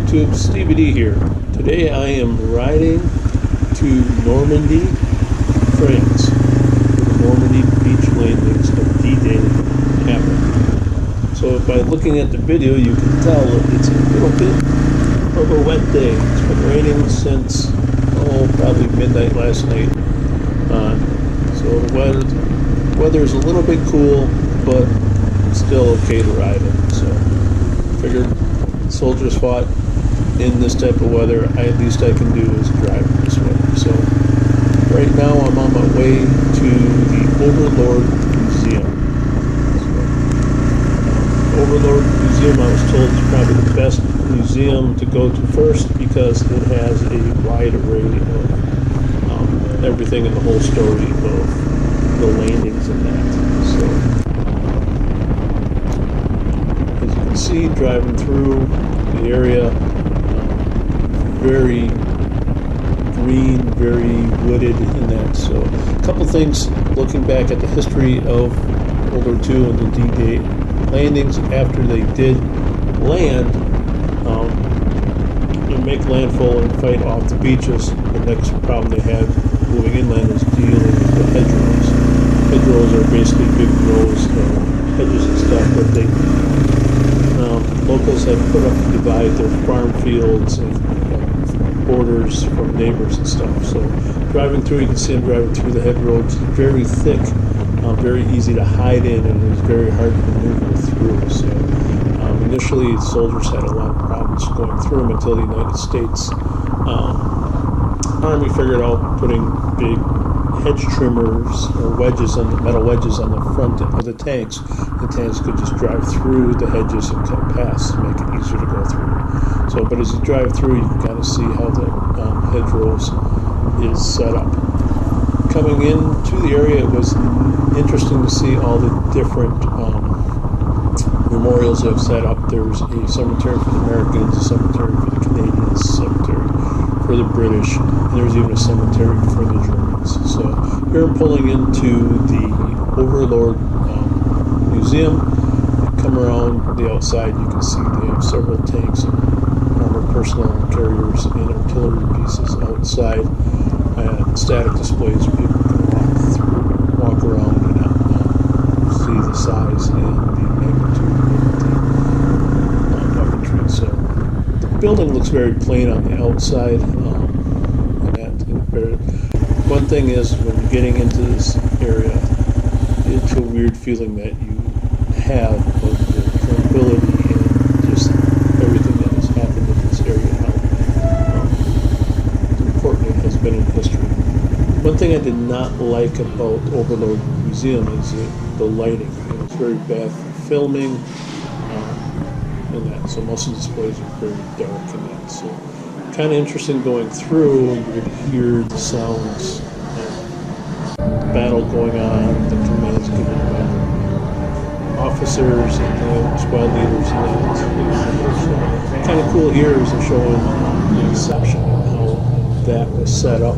YouTube, Stevie D here. Today I am riding to Normandy, France, where the Normandy Beach landings of D-Day happened. So by looking at the video, you can tell it's a little bit of a wet day. It's been raining since, probably midnight last night. So the weather is a little bit cool, but still okay to ride in. So figured soldiers fought in this type of weather. At least I can do is drive in this weather. So right now I'm on my way to the Overlord Museum. Overlord Museum, I was told, is probably the best museum to go to first because it has a wide array of everything in the whole story of the landings and that. So as you can see, driving through the area, very green, very wooded in that. So a couple things looking back at the history of World War II and the D-Day landings. After they did land and make landfall and fight off the beaches, the next problem they had moving inland was dealing with the hedgerows. Hedgerows are basically big rows of hedges and stuff that they locals had put up to divide their farm fields and borders from neighbors and stuff. So driving through, you can see them driving through the hedgerows, very thick, very easy to hide in, and it was very hard to maneuver through. So initially, soldiers had a lot of problems going through them until the United States Army figured out putting big hedge trimmers or wedges on the metal wedges on the front of the tanks. The tanks could just drive through the hedges and cut past to make it easier to go through. So, but as you drive through, you can kind of see how the hedgerows is set up. Coming into the area, it was interesting to see all the different memorials they've set up. There's a cemetery for the Americans, a cemetery for the Canadians, a cemetery for the British, and there's even a cemetery for the Germans. So here I'm pulling into the Overlord Museum. Come around the outside, you can see they have several tanks and armored personnel carriers and artillery pieces outside, and static displays where people can walk around and see the size and the magnitude of the weaponry. So the building looks very plain on the outside. One thing is, when you're getting into this area, it's a weird feeling that you have of the tranquility and just everything that has happened in this area, how important it has been in history. One thing I did not like about Overlord Museum is the lighting. It's very bad for filming and that, so most of the displays are very dark and that. So kind of interesting going through, you could hear the sounds of the battle going on, the commands given by the officers and the squad leaders and that. So kind of cool here is showing the inception and how that was set up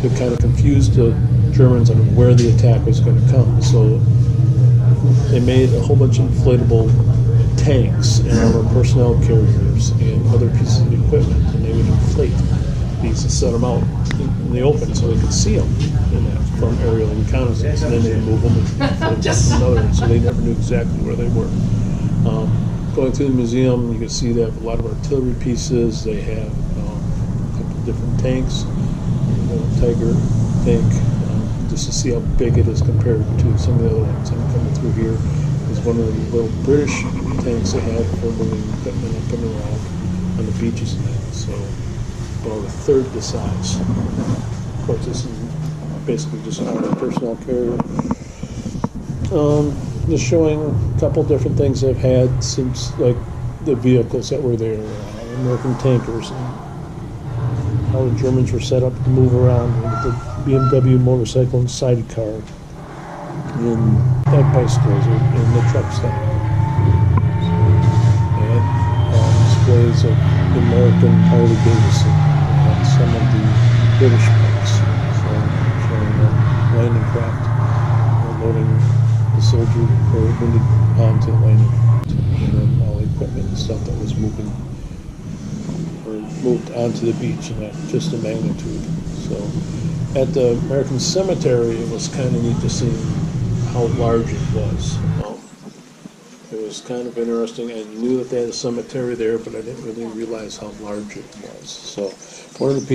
to kind of confuse the Germans on where the attack was going to come. So they made a whole bunch of inflatable tanks and armored personnel carriers and other pieces of equipment, and they would inflate these and set them out in the open so they could see them in that from aerial reconnaissance, and then they move them and inflate them another, so they never knew exactly where they were. Going through the museum, you can see they have a lot of artillery pieces. They have a couple of different tanks, Tiger tank, just to see how big it is compared to some of the other ones. I'm coming through here is one of the little British tanks they have for moving equipment up and around on the beaches and that. So about a third the size. Of course, this is basically just a personnel carrier. Just showing a couple different things they've had since, like the vehicles that were there, American tankers, and how the Germans were set up to move around with the BMW motorcycle and sidecar, and bicycles and the truck stop. And displays of the American Harley Davidson and some of the British bikes. So showing landing craft loading the soldier or wounded onto the landing craft, and then all the equipment and stuff that was moving moved onto the beach, and that just the magnitude. So at the American Cemetery, it was kind of neat to see how large it was. It was kind of interesting. I knew that they had a cemetery there, but I didn't really realize how large it was. So one of the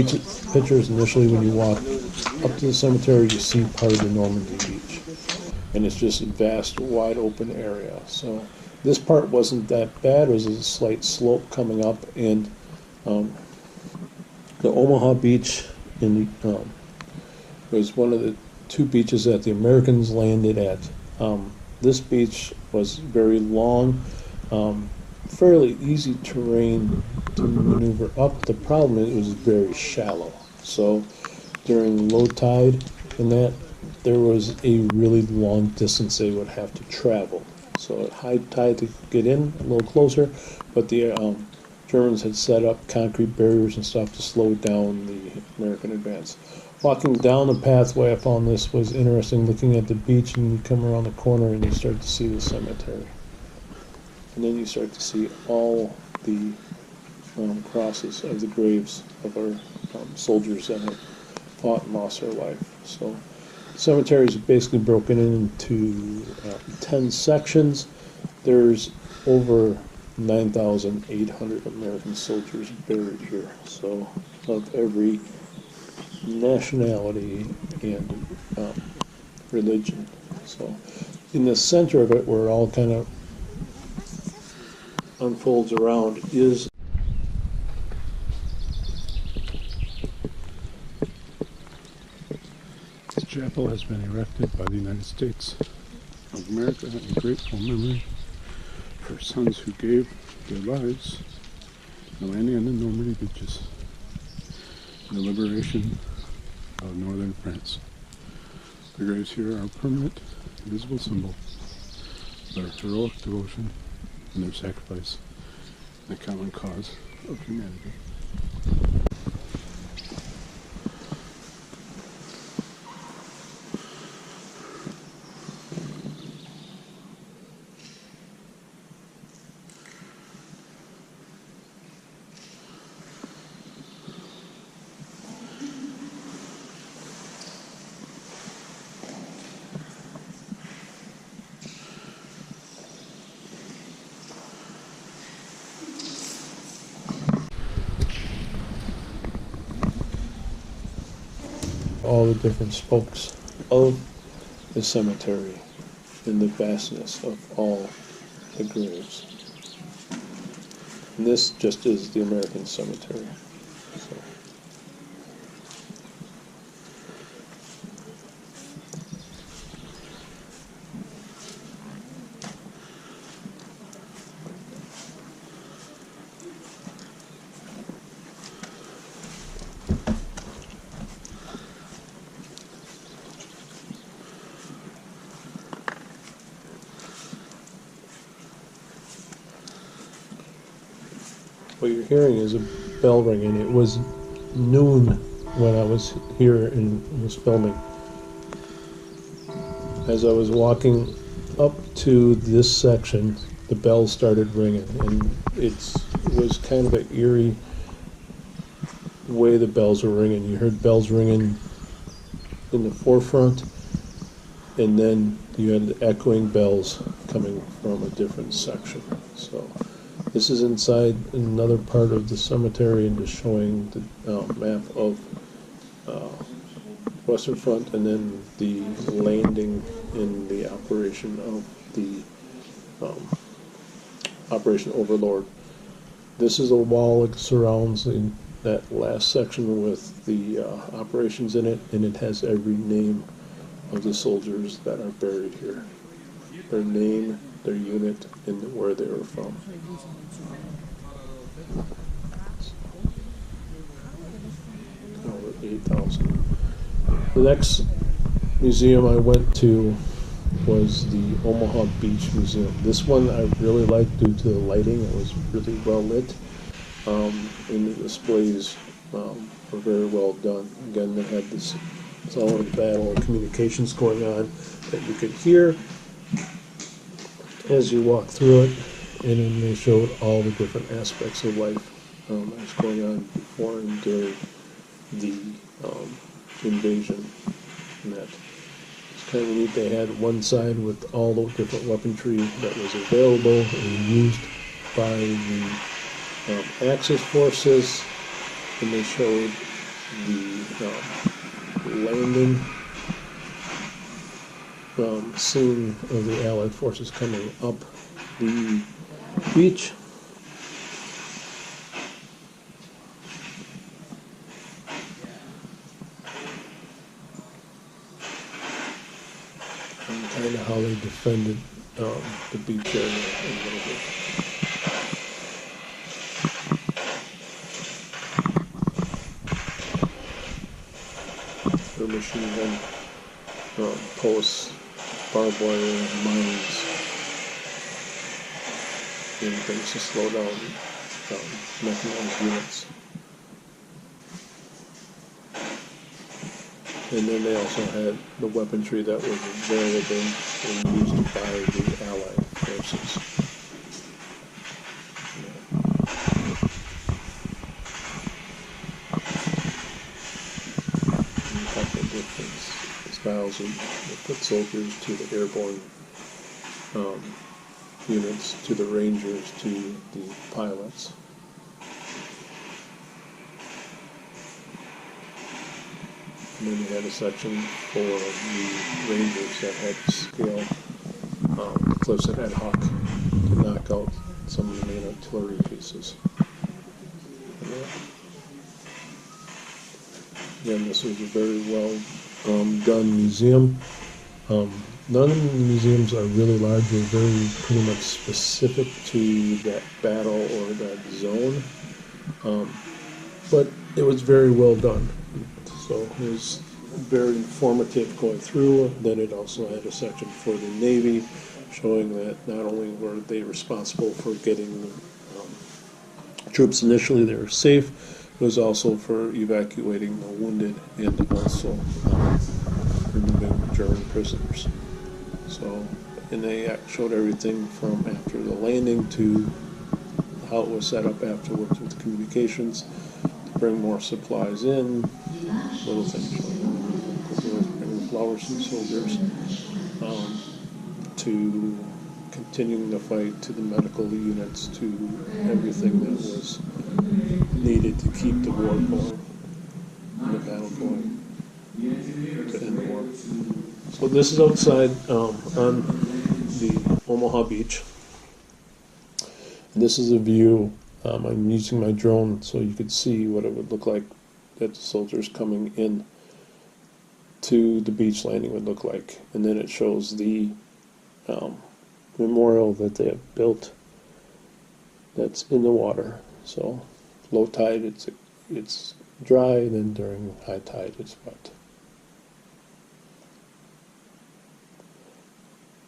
pictures initially when you walk up to the cemetery, you see part of the Normandy Beach. And it's just a vast, wide open area. So this part wasn't that bad. It was a slight slope coming up, and the Omaha Beach was one of the two beaches that the Americans landed at. This beach was very long, fairly easy terrain to maneuver up. The problem is it was very shallow. So during low tide and that, there was a really long distance they would have to travel. So at high tide to get in a little closer, but the Germans had set up concrete barriers and stuff to slow down the American advance. Walking down the pathway, I found this was interesting, looking at the beach, and you come around the corner and you start to see the cemetery. And then you start to see all the crosses of the graves of our soldiers that have fought and lost their life. So the cemetery is basically broken into 10 sections. There's over 9,800 American soldiers buried here. So of every nationality and religion. So in the center of it, where it all kind of unfolds around, is this chapel has been erected by the United States of America in grateful memory for sons who gave their lives in the landing on the Normandy beaches in the liberation of northern France. The graves here are a permanent, visible symbol of their heroic devotion and their sacrifice in the common cause of humanity. all the different spokes of the cemetery and the vastness of all the graves. And this just is the American cemetery. So. What you're hearing is a bell ringing. It was noon when I was here and was filming. As I was walking up to this section, the bell started ringing, and it was kind of an eerie way the bells were ringing. You heard bells ringing in the forefront, and then you had the echoing bells coming from a different section. So this is inside another part of the cemetery and just showing the map of Western Front, and then the landing in the operation of the Operation Overlord. This is a wall that surrounds that last section with the operations in it, and it has every name of the soldiers that are buried here. Their name, their unit, and where they were from. Over 8,000. The next museum I went to was the Omaha Beach Museum. This one I really liked due to the lighting. It was really well lit, and the displays were very well done. Again, they had this solid battle of communications going on that you could hear as you walk through it, and then they showed all the different aspects of life that was going on before and during the invasion. And that it's kind of neat. They had one side with all the different weaponry that was available and used by the Axis forces, and they showed the landing scene of the Allied forces coming up the beach. And kind of how they defended the beach area a little bit. Their machine gun posts, barbed wire, mines, and things to slow down mechanized units. And then they also had the weaponry that was available and used by the Allied forces. A couple of different styles of foot soldiers, to the airborne units, to the rangers, to the pilots. And then you had a section for the rangers that had to scale the cliffs at Ad Hoc to knock out some of the main artillery pieces. Again, this was a very well done museum. None of the museums are really large. They're very pretty much specific to that battle or that zone. But it was very well done. So it was very informative going through. Then it also had a section for the Navy, showing that not only were they responsible for getting troops initially they were safe, it was also for evacuating the wounded and also removing German prisoners. So, and they showed everything from after the landing to how it was set up afterwards with communications to bring more supplies in, little things, bringing flowers and soldiers, to continuing the fight, to the medical units, to everything that was needed to keep the war going and the battle going to end the war. So this is outside on the Omaha Beach. And this is a view. I'm using my drone so you could see what it would look like that the soldiers coming in to the beach landing would look like. And then it shows the memorial that they have built that's in the water. So low tide it's dry, and then during high tide it's wet.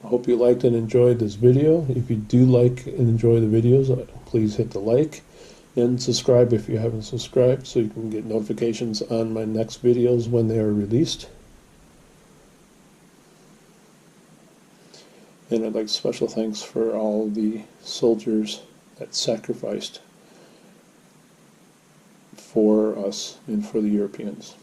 I hope you liked and enjoyed this video. If you do like and enjoy the videos, please hit the like and subscribe if you haven't subscribed, so you can get notifications on my next videos when they are released. And I'd like special thanks for all the soldiers that sacrificed for us and for the Europeans.